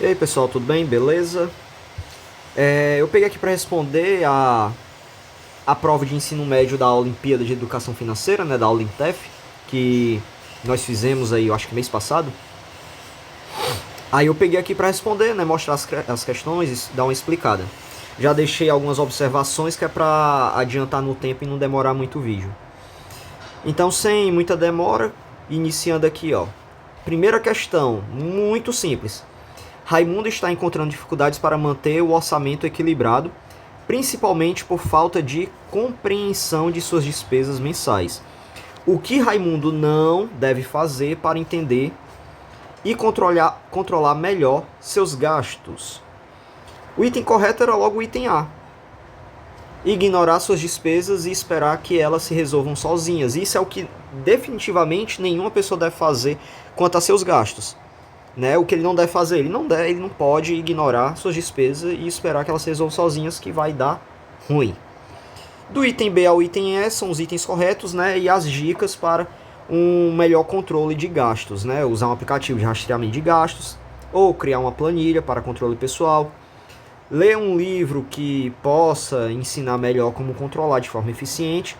E aí pessoal, tudo bem? Beleza? Eu peguei aqui para responder a prova de ensino médio da Olimpíada de Educação Financeira, né, da Olintef, que nós fizemos aí, eu acho que mês passado. Aí eu peguei aqui para responder, né, mostrar as questões e dar uma explicada. Já deixei algumas observações que é para adiantar no tempo e não demorar muito o vídeo. Então, sem muita demora, iniciando aqui, ó. Primeira questão, muito simples. Raimundo está encontrando dificuldades para manter o orçamento equilibrado, principalmente por falta de compreensão de suas despesas mensais. O que Raimundo não deve fazer para entender e controlar melhor seus gastos? O item correto era logo o item A. Ignorar suas despesas e esperar que elas se resolvam sozinhas. Isso é o que definitivamente nenhuma pessoa deve fazer quanto a seus gastos. Né? O que ele não deve fazer? Ele não pode ignorar suas despesas e esperar que elas se resolvam sozinhas, que vai dar ruim. Do item B ao item E são os itens corretos, né? E as dicas para um melhor controle de gastos, né? Usar um aplicativo de rastreamento de gastos ou criar uma planilha para controle pessoal. Ler um livro que possa ensinar melhor como controlar de forma eficiente.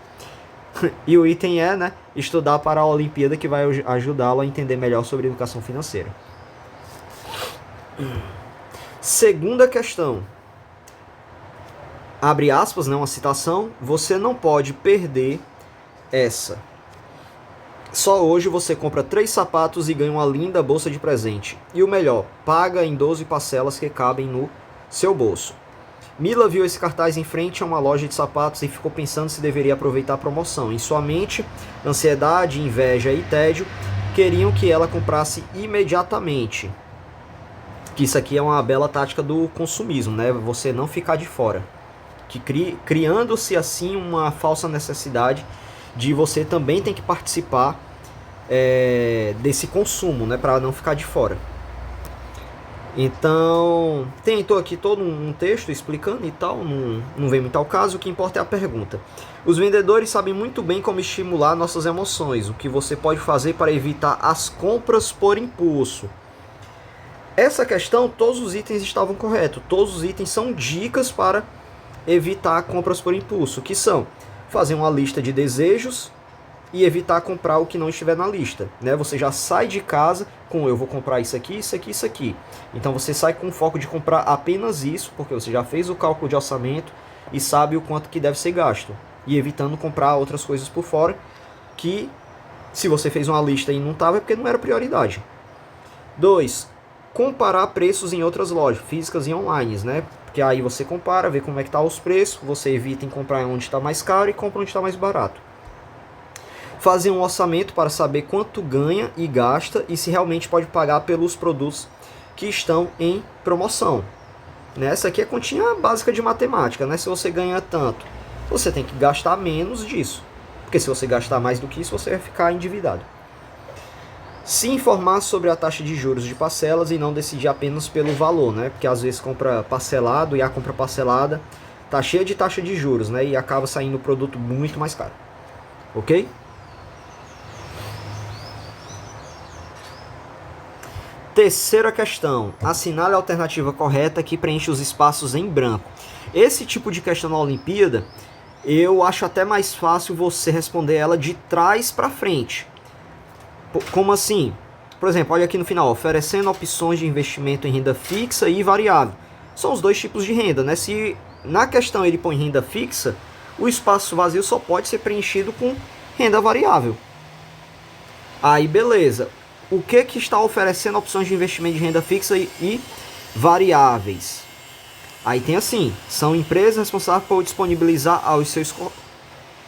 E o item E, né? Estudar para a Olimpíada, que vai ajudá-lo a entender melhor sobre educação financeira. Segunda questão. Abre aspas, né, uma citação. Você não pode perder essa. Só hoje você compra 3 sapatos e ganha uma linda bolsa de presente. E o melhor, paga em 12 parcelas que cabem no seu bolso. Mila viu esse cartaz em frente a uma loja de sapatos e ficou pensando se deveria aproveitar a promoção. Em sua mente, ansiedade, inveja e tédio queriam que ela comprasse imediatamente. Que isso aqui é uma bela tática do consumismo, né? Você não ficar de fora. Que criando-se assim uma falsa necessidade de você também tem que participar desse consumo, né? Para não ficar de fora. Então, tentou aqui todo um texto explicando e tal, não vem muito ao caso, o que importa é a pergunta. Os vendedores sabem muito bem como estimular nossas emoções, o que você pode fazer para evitar as compras por impulso. Essa questão, todos os itens estavam corretos, todos os itens são dicas para evitar compras por impulso, que são fazer uma lista de desejos e evitar comprar o que não estiver na lista, né? Você já sai de casa com eu vou comprar isso aqui, isso aqui, isso aqui. Então você sai com o foco de comprar apenas isso, porque você já fez o cálculo de orçamento e sabe o quanto que deve ser gasto. E evitando comprar outras coisas por fora, que se você fez uma lista e não estava é porque não era prioridade. 2. Comparar preços em outras lojas, físicas e online, né? Porque aí você compara, vê como é que tá os preços, você evita em comprar onde está mais caro e compra onde está mais barato. Fazer um orçamento para saber quanto ganha e gasta e se realmente pode pagar pelos produtos que estão em promoção. Essa aqui é a continha básica de matemática, né? Se você ganha tanto, você tem que gastar menos disso. Porque se você gastar mais do que isso, você vai ficar endividado. Se informar sobre a taxa de juros de parcelas e não decidir apenas pelo valor, né? Porque às vezes compra parcelado e a compra parcelada tá cheia de taxa de juros, né? E acaba saindo o produto muito mais caro. Ok? Terceira questão. Assinale a alternativa correta que preenche os espaços em branco. Esse tipo de questão na Olimpíada, eu acho até mais fácil você responder ela de trás para frente. Como assim? Por exemplo, olha aqui no final, oferecendo opções de investimento em renda fixa e variável. São os dois tipos de renda, né? Se na questão ele põe renda fixa, o espaço vazio só pode ser preenchido com renda variável. Aí beleza. O que está oferecendo opções de investimento de renda fixa e variáveis? Aí tem assim, são empresas responsáveis por disponibilizar aos seus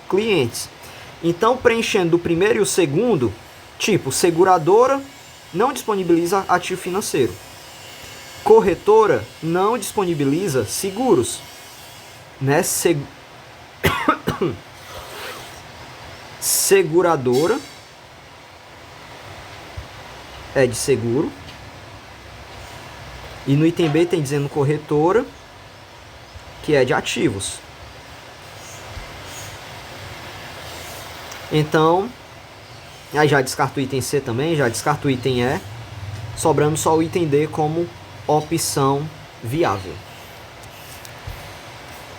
clientes. Então, preenchendo o primeiro e o segundo, tipo, seguradora não disponibiliza ativo financeiro. Corretora não disponibiliza seguros. Né? Seguradora é de seguro. E no item B tem dizendo corretora, que é de ativos. Então, aí já descarta o item C também, já descarta o item E, sobrando só o item D como opção viável.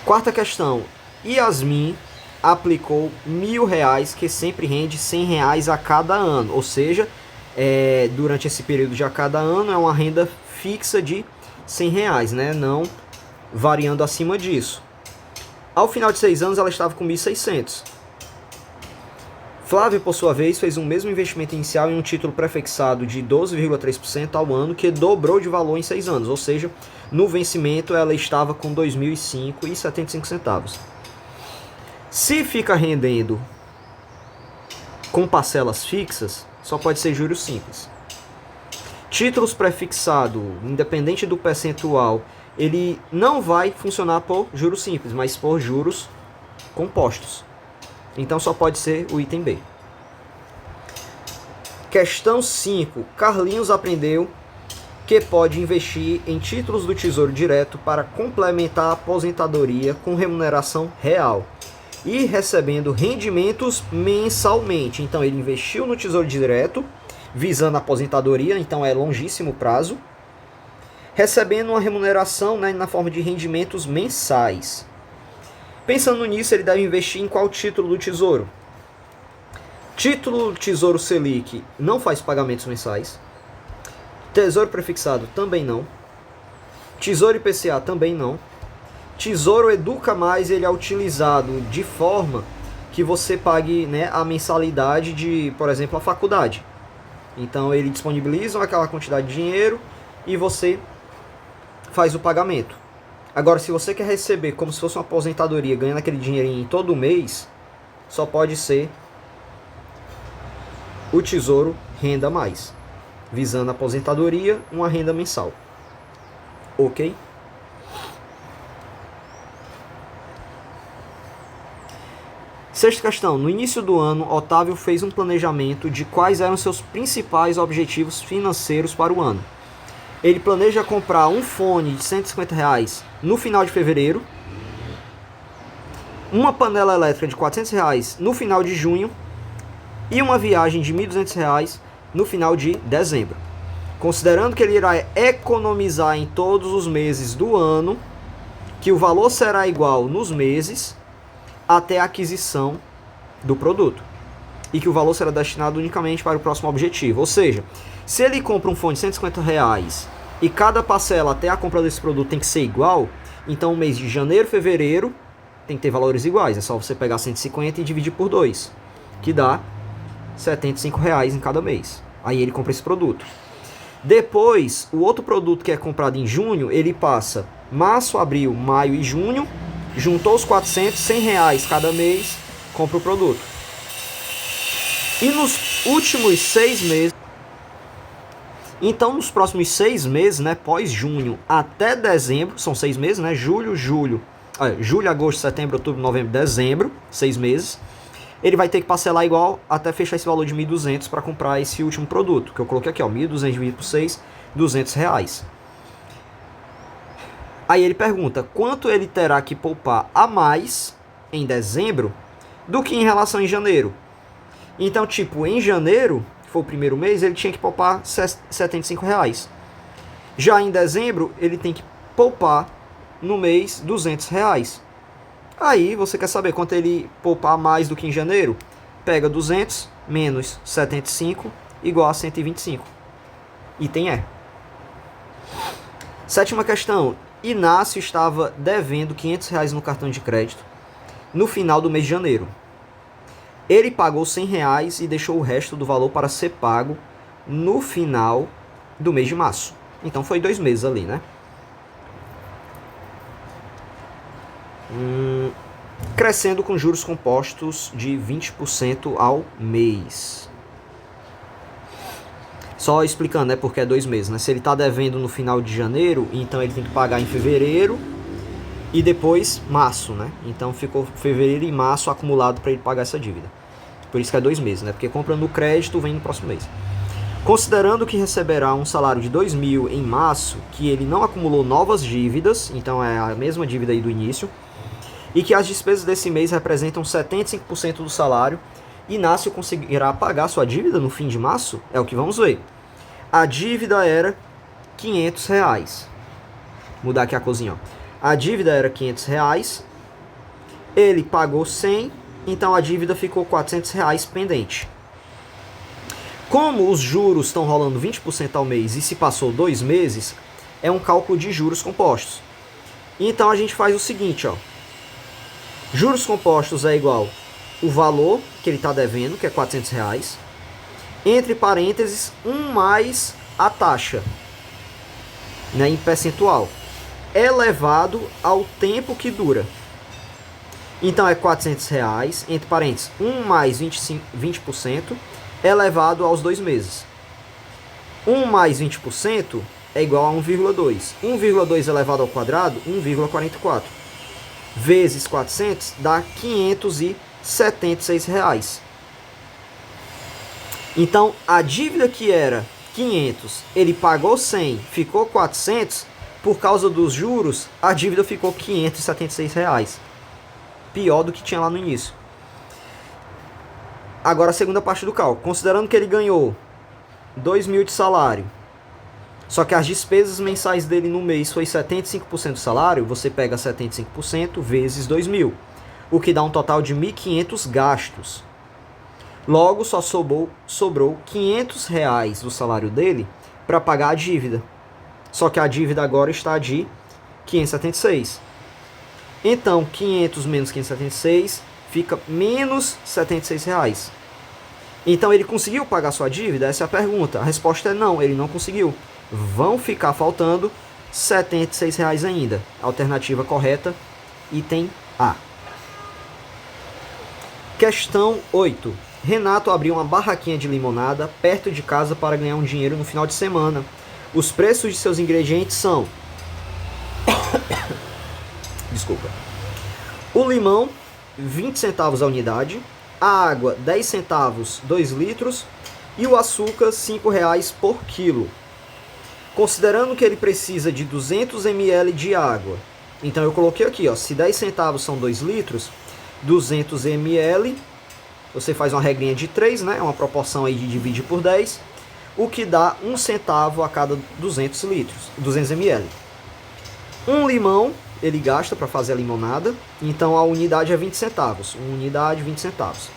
Quarta questão. Yasmin aplicou R$1.000, que sempre rende R$100 a cada ano. Ou seja, durante esse período de a cada ano é uma renda fixa de R$100, né? Não variando acima disso. Ao final de 6 anos ela estava com 1.600. Flávia, por sua vez, fez o mesmo investimento inicial em um título prefixado de 12,3% ao ano, que dobrou de valor em 6 anos, ou seja, no vencimento ela estava com R$ 2.005,75. Se fica rendendo com parcelas fixas, só pode ser juros simples. Títulos prefixados, independente do percentual, ele não vai funcionar por juros simples, mas por juros compostos. Então só pode ser o item B. Questão 5. Carlinhos aprendeu que pode investir em títulos do Tesouro Direto para complementar a aposentadoria com remuneração real e recebendo rendimentos mensalmente. Então ele investiu no Tesouro Direto visando a aposentadoria, então é longíssimo prazo, recebendo uma remuneração, né, na forma de rendimentos mensais. Pensando nisso, ele deve investir em qual título do Tesouro? Título do Tesouro Selic não faz pagamentos mensais. Tesouro Prefixado também não. Tesouro IPCA também não. Tesouro Educa Mais, ele é utilizado de forma que você pague, né, a mensalidade de, por exemplo, a faculdade. Então ele disponibiliza aquela quantidade de dinheiro e você faz o pagamento. Agora, se você quer receber como se fosse uma aposentadoria, ganhando aquele dinheirinho todo mês, só pode ser o Tesouro Renda Mais, visando a aposentadoria, uma renda mensal. Ok? Sexta questão. No início do ano, Otávio fez um planejamento de quais eram seus principais objetivos financeiros para o ano. Ele planeja comprar um fone de R$150 no final de fevereiro, uma panela elétrica de R$400 no final de junho e uma viagem de R$1.200 no final de dezembro. Considerando que ele irá economizar em todos os meses do ano, que o valor será igual nos meses até a aquisição do produto e que o valor será destinado unicamente para o próximo objetivo. Ou seja, se ele compra um fone de R$150 e cada parcela até a compra desse produto tem que ser igual, então o mês de janeiro, fevereiro tem que ter valores iguais. É só você pegar 150 e dividir por 2, que dá R$75 em cada mês. Aí ele compra esse produto. Depois, o outro produto que é comprado em junho, ele passa março, abril, maio e junho, juntou os 400, R$100 cada mês, compra o produto. E nos últimos 6 meses, então nos próximos 6 meses, né, pós junho até dezembro, são 6 meses, né, julho, agosto, setembro, outubro, novembro, dezembro, 6 meses, ele vai ter que parcelar igual até fechar esse valor de R$1.200 para comprar esse último produto, que eu coloquei aqui, ó, 1.200 dividido por 6, R$200. Aí ele pergunta quanto ele terá que poupar a mais em dezembro do que em relação em janeiro. Então, tipo, em janeiro, que foi o primeiro mês, ele tinha que poupar R$75. Já em dezembro, ele tem que poupar no mês R$200. Aí, você quer saber quanto ele poupar mais do que em janeiro? Pega 200 menos 75 igual a 125. Item E. Sétima questão. Inácio estava devendo R$500 no cartão de crédito no final do mês de janeiro. Ele pagou R$100 e deixou o resto do valor para ser pago no final do mês de março. Então foi 2 meses ali, né? Crescendo com juros compostos de 20% ao mês. Só explicando, né, porque é 2 meses, né? Se ele está devendo no final de janeiro, então ele tem que pagar em fevereiro e depois março, né? Então ficou fevereiro e março acumulado para ele pagar essa dívida. Por isso que é 2 meses, né? Porque comprando o crédito vem no próximo mês. Considerando que receberá um salário de 2.000 em março, que ele não acumulou novas dívidas, então é a mesma dívida aí do início, e que as despesas desse mês representam 75% do salário, Inácio conseguirá pagar sua dívida no fim de março? É o que vamos ver. A dívida era R$500. Vou mudar aqui a corzinha, ó. A dívida era R$500, ele pagou 100, então a dívida ficou R$400 pendente. Como os juros estão rolando 20% ao mês e se passou 2 meses, é um cálculo de juros compostos. Então a gente faz o seguinte, ó. Juros compostos é igual o valor que ele está devendo, que é R$400, entre parênteses, 1 mais a taxa, né, em percentual, elevado ao tempo que dura. Então é R$400, entre parênteses, 1 mais 20%, elevado aos 2 meses. 1 mais 20% é igual a 1,2. 1,2 elevado ao quadrado, 1,44. Vezes 400 dá R$576. Então, a dívida que era 500, ele pagou 100, ficou 400, por causa dos juros, a dívida ficou R$576. Pior do que tinha lá no início. Agora a segunda parte do cálculo. Considerando que ele ganhou 2.000 de salário, só que as despesas mensais dele no mês foi 75% do salário, você pega 75% vezes 2.000, o que dá um total de 1.500 gastos. Logo, só sobrou R$500 do salário dele para pagar a dívida. Só que a dívida agora está de 576. Então, 500 menos 576 fica menos R$76. Então, ele conseguiu pagar sua dívida? Essa é a pergunta. A resposta é não, ele não conseguiu. Vão ficar faltando R$76 ainda. Alternativa correta, item A. Questão 8. Renato abriu uma barraquinha de limonada perto de casa para ganhar um dinheiro no final de semana. Os preços de seus ingredientes são... Desculpa. O limão, 20 centavos a unidade. A água, 10 centavos, 2 litros. E o açúcar, R$5 por quilo. Considerando que ele precisa de 200 ml de água. Então eu coloquei aqui, ó, se 10 centavos são 2 litros, 200 ml, você faz uma regrinha de 3, né? Uma proporção aí de dividir por 10, o que dá 1 centavo a cada 200 ml. Um limão, ele gasta para fazer a limonada, então a unidade é 20 centavos. Uma unidade, 20 centavos.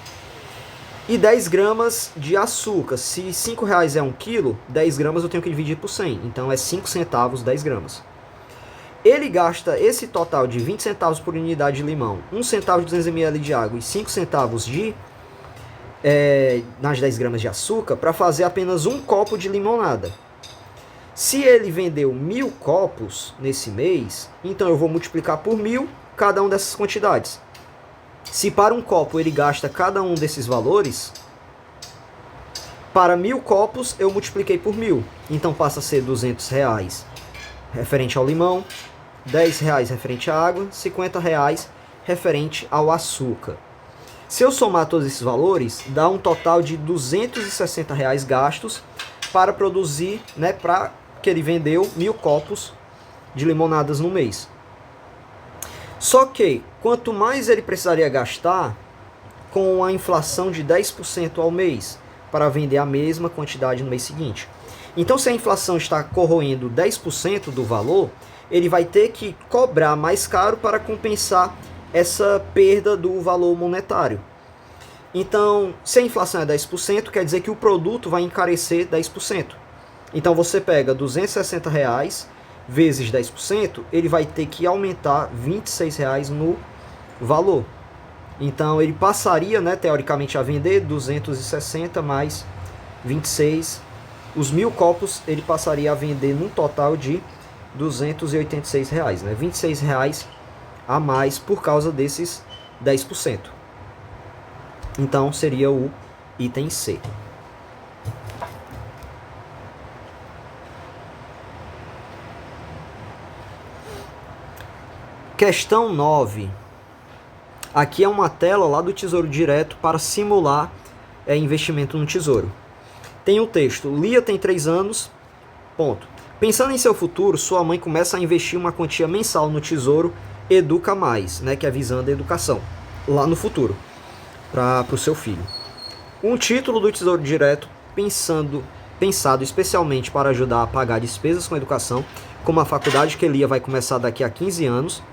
E 10 gramas de açúcar. Se R$5 é 1 quilo, 10 gramas eu tenho que dividir por 100. Então é 5 centavos 10 gramas. Ele gasta esse total de 20 centavos por unidade de limão, 1 centavo de 200 ml de água e 5 centavos nas 10 gramas de açúcar para fazer apenas um copo de limonada. Se ele vendeu 1.000 copos nesse mês, então eu vou multiplicar por 1.000 cada uma dessas quantidades. Se para um copo ele gasta cada um desses valores, para 1.000 copos eu multipliquei por 1.000. Então passa a ser R$200 referente ao limão, R$10 referente à água, R$50 referente ao açúcar. Se eu somar todos esses valores, dá um total de R$260 gastos para produzir, né, para que ele vendeu 1.000 copos de limonadas no mês. Só que, quanto mais ele precisaria gastar com a inflação de 10% ao mês para vender a mesma quantidade no mês seguinte. Então, se a inflação está corroendo 10% do valor, ele vai ter que cobrar mais caro para compensar essa perda do valor monetário. Então, se a inflação é 10%, quer dizer que o produto vai encarecer 10%. Então, você pega R$260 vezes 10%, ele vai ter que aumentar R$26 no valor. Então, ele passaria, né, teoricamente, a vender 260 mais 26. Os 1.000 copos, ele passaria a vender num total de R$286, né? R$26 a mais por causa desses 10%. Então, seria o item C. Questão 9. Aqui é uma tela lá do Tesouro Direto para simular investimento no Tesouro. Tem o texto: Lia tem 3 anos. Ponto. Pensando em seu futuro, sua mãe começa a investir uma quantia mensal no Tesouro Educa Mais, né, que é visando a educação, lá no futuro, para o seu filho. Um título do Tesouro Direto, pensando pensado especialmente para ajudar a pagar despesas com educação, como a faculdade que Elia vai começar daqui a 15 anos.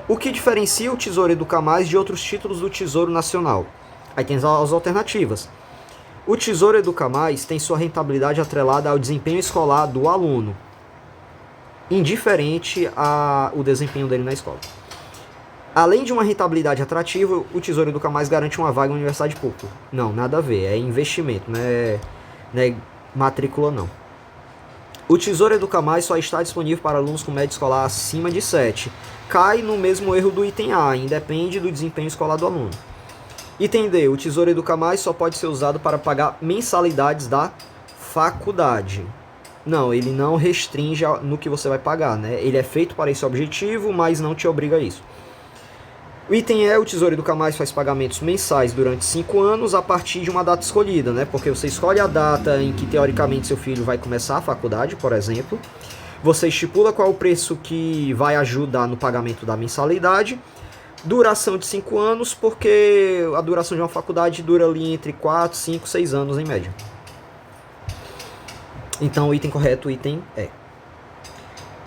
O que diferencia o Tesouro Educa Mais de outros títulos do Tesouro Nacional? Aí tem as alternativas. O Tesouro Educa Mais tem sua rentabilidade atrelada ao desempenho escolar do aluno, indiferente ao desempenho dele na escola. Além de uma rentabilidade atrativa, o Tesouro Educa Mais garante uma vaga em universidade pública. Não, nada a ver, é investimento, não é matrícula não. O Tesouro Educa Mais só está disponível para alunos com média escolar acima de 7. Cai no mesmo erro do item A, independe do desempenho escolar do aluno. Item D, o Tesouro Educa Mais só pode ser usado para pagar mensalidades da faculdade. Não, ele não restringe no que você vai pagar, né? Ele é feito para esse objetivo, mas não te obriga a isso. O item E, o Tesouro Educa Mais faz pagamentos mensais durante 5 anos a partir de uma data escolhida, né? Porque você escolhe a data em que, teoricamente, seu filho vai começar a faculdade, por exemplo. Você estipula qual é o preço que vai ajudar no pagamento da mensalidade. Duração de 5 anos, porque a duração de uma faculdade dura ali entre 4, 5, 6 anos em média. Então, o item correto, o item E.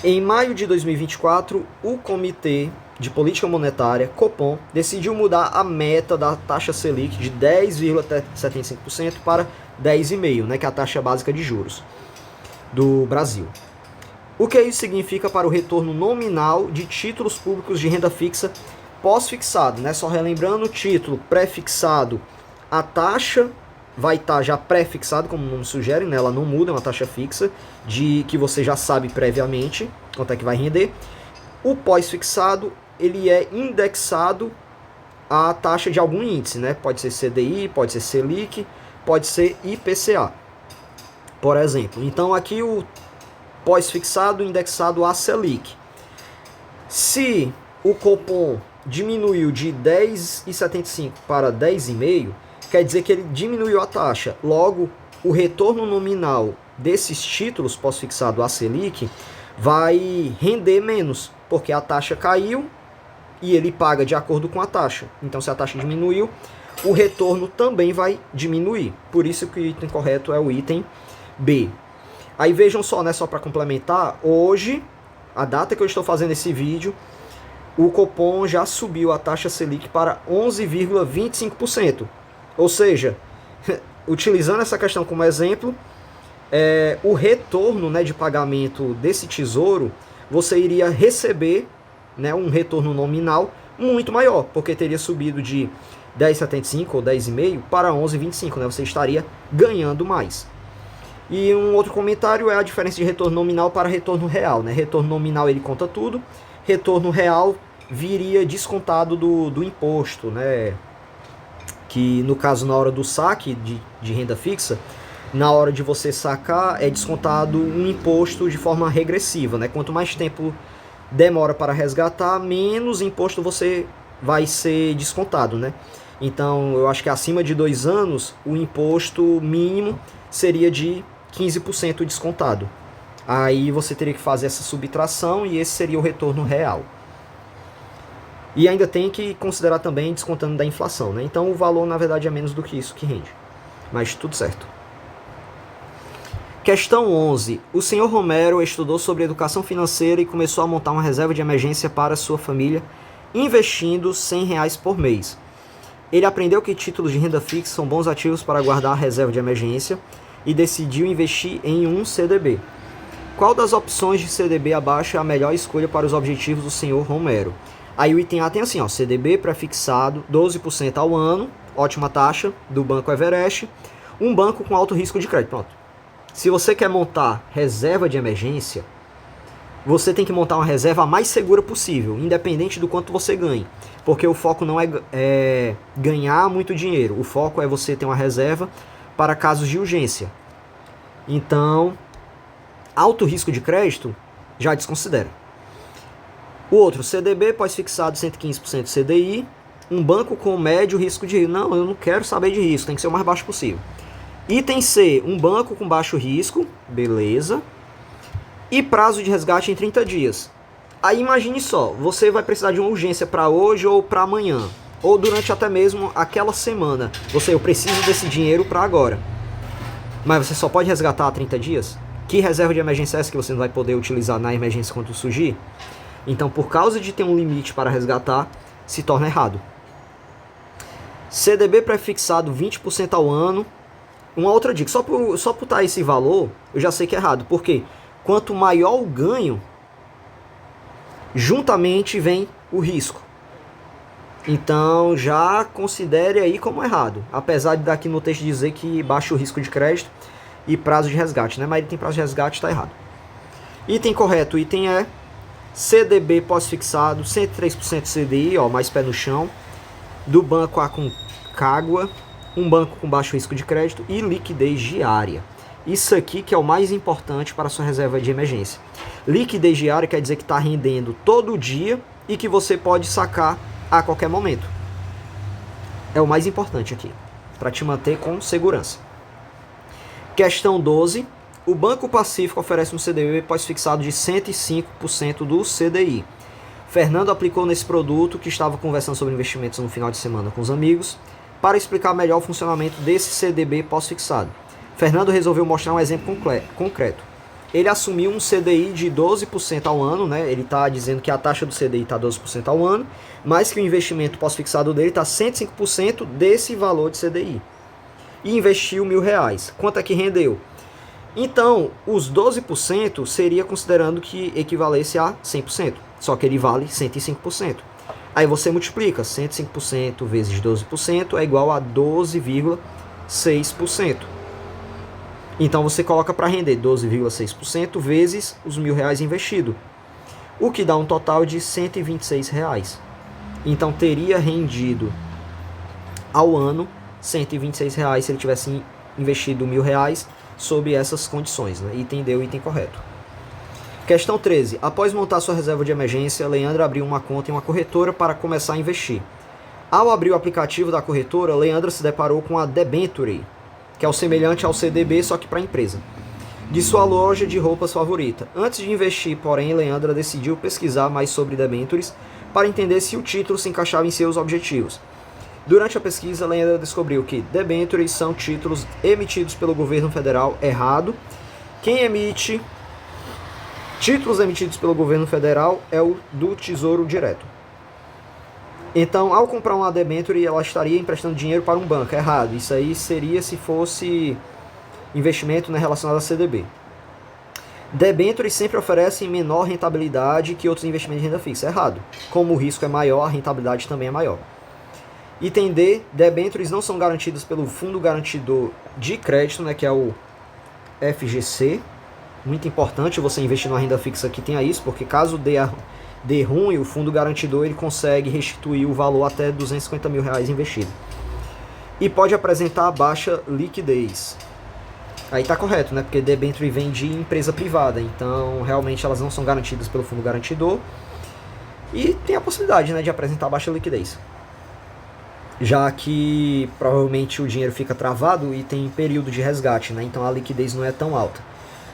Em maio de 2024, o Comitê de Política Monetária, Copom, decidiu mudar a meta da taxa Selic de 10,75% para 10,5%, né, que é a taxa básica de juros do Brasil. O que isso significa para o retorno nominal de títulos públicos de renda fixa pós-fixado, né? Só relembrando, o título pré-fixado, a taxa vai estar já pré-fixada, como o nome sugere, né? Ela não muda, é uma taxa fixa de que você já sabe previamente quanto é que vai render. O pós-fixado, ele é indexado à taxa de algum índice, né? Pode ser CDI, pode ser Selic, pode ser IPCA, por exemplo. Então aqui o pós-fixado indexado à Selic. Se o Copom diminuiu de 10,75 para 10,5, quer dizer que ele diminuiu a taxa. Logo, o retorno nominal desses títulos pós-fixado à Selic vai render menos, porque a taxa caiu e ele paga de acordo com a taxa. Então, se a taxa diminuiu, o retorno também vai diminuir. Por isso que o item correto é o item B. Aí vejam só, né, só para complementar, hoje, a data que eu estou fazendo esse vídeo, o Copom já subiu a taxa Selic para 11,25%. Ou seja, utilizando essa questão como exemplo, o retorno, né, de pagamento desse tesouro, você iria receber, né, um retorno nominal muito maior, porque teria subido de 10,75 ou 10,5 para 11,25, né? Você estaria ganhando mais. E um outro comentário é a diferença de retorno nominal para retorno real, né? Retorno nominal ele conta tudo, retorno real viria descontado do imposto, né? Que no caso, na hora do saque de renda fixa, na hora de você sacar é descontado um imposto de forma regressiva, né? Quanto mais tempo demora para resgatar, menos imposto você vai ser descontado, né? Então, eu acho que acima de 2 anos, o imposto mínimo seria de 15% descontado. Aí você teria que fazer essa subtração e esse seria o retorno real. E ainda tem que considerar também descontando da inflação, né? Então, o valor, na verdade, é menos do que isso que rende. Mas tudo certo. Questão 11. O senhor Romero estudou sobre educação financeira e começou a montar uma reserva de emergência para sua família, investindo R$100 por mês. Ele aprendeu que títulos de renda fixa são bons ativos para guardar a reserva de emergência e decidiu investir em um CDB. Qual das opções de CDB abaixo é a melhor escolha para os objetivos do senhor Romero? Aí o item A tem assim, ó, CDB pré-fixado, 12% ao ano, ótima taxa, do Banco Everest, um banco com alto risco de crédito. Pronto. Se você quer montar reserva de emergência, você tem que montar uma reserva a mais segura possível, independente do quanto você ganhe. Porque o foco não é ganhar muito dinheiro, o foco é você ter uma reserva para casos de urgência. Então, alto risco de crédito, já desconsidera. O outro, CDB pós-fixado 115% CDI, um banco com médio risco de risco. Não, eu não quero saber de risco, tem que ser o mais baixo possível. Item C, um banco com baixo risco, beleza. E prazo de resgate em 30 dias. Aí imagine só, você vai precisar de uma urgência para hoje ou para amanhã, ou durante até mesmo aquela semana. Eu preciso desse dinheiro para agora. mas você só pode resgatar a 30 dias? Que reserva de emergência é essa que você não vai poder utilizar na emergência quando surgir? Então, por causa de ter um limite para resgatar, se torna errado. CDB pré-fixado 20% ao ano. Uma outra dica, só por estar esse valor, eu já sei que é errado. Por quê? Quanto maior o ganho, juntamente vem o risco. Então já considere aí como errado. Apesar de daqui no texto dizer que baixa o risco de crédito e prazo de resgate, né? Mas ele tem prazo de resgate, está errado. Item correto, item é CDB pós-fixado, 103% CDI, ó, mais pé no chão, do banco Aconcagua, um banco com baixo risco de crédito e liquidez diária. Isso aqui que é o mais importante para a sua reserva de emergência. Liquidez diária quer dizer que está rendendo todo dia e que você pode sacar a qualquer momento. É o mais importante aqui, para te manter com segurança. Questão 12. O Banco Pacífico oferece um CDB pós-fixado de 105% do CDI. Fernando aplicou nesse produto, que estava conversando sobre investimentos no final de semana com os amigos, para explicar melhor o funcionamento desse CDB pós-fixado. Fernando resolveu mostrar um exemplo concreto. Ele assumiu um CDI de 12% ao ano, né? Ele está dizendo que a taxa do CDI está 12% ao ano, mas que o investimento pós-fixado dele está 105% desse valor de CDI. E investiu R$1.000. Quanto é que rendeu? Então, os 12% seria considerando que equivalesse a 100%, só que ele vale 105%. Aí você multiplica, 105% vezes 12% é igual a 12,6%. Então você coloca para render 12,6% vezes os R$1.000 investido, o que dá um total de R$126. Então teria rendido ao ano R$126 se ele tivesse investido R$1.000 sob essas condições, né? Item D, o item correto. Questão 13. Após montar sua reserva de emergência, Leandra abriu uma conta em uma corretora para começar a investir. Ao abrir o aplicativo da corretora, Leandra se deparou com a Debenture, que é o semelhante ao CDB, só que para a empresa, de sua loja de roupas favorita. Antes de investir, porém, Leandra decidiu pesquisar mais sobre debentures para entender se o título se encaixava em seus objetivos. Durante a pesquisa, Leandra descobriu que debentures são títulos emitidos pelo governo federal errado. Quem emite títulos emitidos pelo governo federal é o do Tesouro Direto. Então, ao comprar uma debenture, ela estaria emprestando dinheiro para um banco. Errado. Isso aí seria se fosse investimento, né, relacionado a CDB. Debentures sempre oferecem menor rentabilidade que outros investimentos de renda fixa. Errado. Como o risco é maior, a rentabilidade também é maior. Item D. Debentures não são garantidas pelo Fundo Garantidor de Crédito, né, que é o FGC. Muito importante você investir numa renda fixa que tenha isso, porque caso dê ruim, o fundo garantidor ele consegue restituir o valor até R$250 mil investido. E pode apresentar baixa liquidez. Aí tá correto, né? Porque debenture vem de empresa privada, então realmente elas não são garantidas pelo fundo garantidor. E tem a possibilidade, né, de apresentar baixa liquidez. Já que provavelmente o dinheiro fica travado e tem período de resgate, né? Então a liquidez não é tão alta.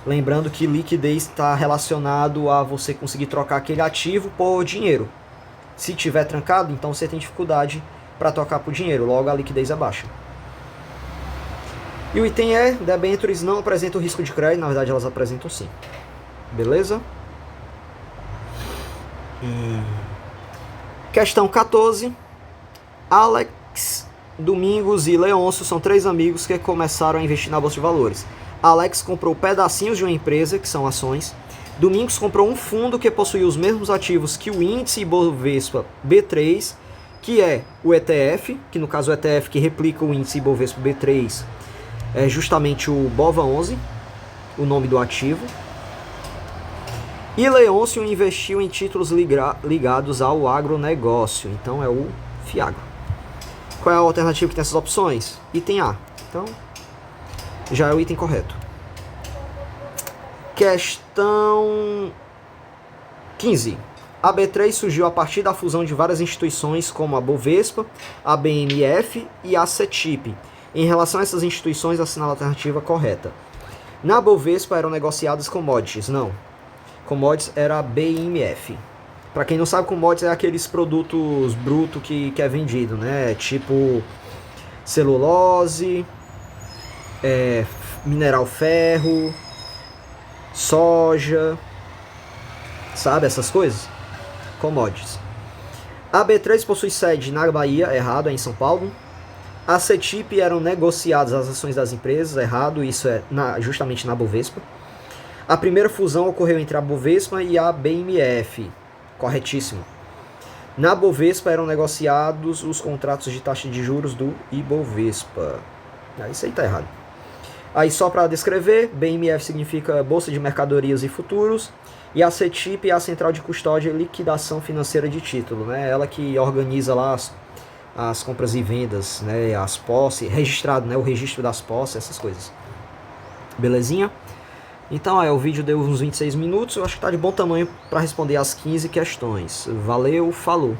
Lembrando que liquidez está relacionado a você conseguir trocar aquele ativo por dinheiro. Se tiver trancado, então você tem dificuldade para trocar por dinheiro, logo a liquidez é baixa. E o item é, debentures não apresentam risco de crédito, na verdade elas apresentam sim. Beleza? Questão 14. Alex, Domingos e Leôncio são 3 amigos que começaram a investir na Bolsa de Valores. Alex comprou pedacinhos de uma empresa, que são ações. Domingos comprou um fundo que possui os mesmos ativos que o índice Ibovespa B3, que é o ETF, que no caso o ETF que replica o índice Ibovespa B3 é justamente o BOVA11, o nome do ativo. E Leôncio investiu em títulos ligados ao agronegócio, então é o FIAGRO. Qual é a alternativa que tem essas opções? Item A. Então, já é o item correto. Questão 15. A B3 surgiu a partir da fusão de várias instituições como a Bovespa, a BMF e a CETIP. Em relação a essas instituições, assinala a alternativa correta. Na Bovespa eram negociadas commodities. Não. Commodities era a BMF. Para quem não sabe, commodities é aqueles produtos brutos que é vendido, né? Tipo celulose, mineral ferro, soja, sabe, essas coisas? Commodities. A B3 possui sede na Bahia, errado, é em São Paulo. A CETIP eram negociadas as ações das empresas, errado, isso é justamente na Bovespa. A primeira fusão ocorreu entre a Bovespa e a BMF, corretíssimo. Na Bovespa eram negociados os contratos de taxa de juros do Ibovespa. Isso aí tá errado. Aí só para descrever, BMF significa Bolsa de Mercadorias e Futuros, e a CETIP é a Central de Custódia e Liquidação Financeira de Título, né? Ela que organiza lá as compras e vendas, né? As posses, registrado, né? O registro das posses, essas coisas. Belezinha? Então, o vídeo deu uns 26 minutos, eu acho que tá de bom tamanho para responder as 15 questões. Valeu, falou!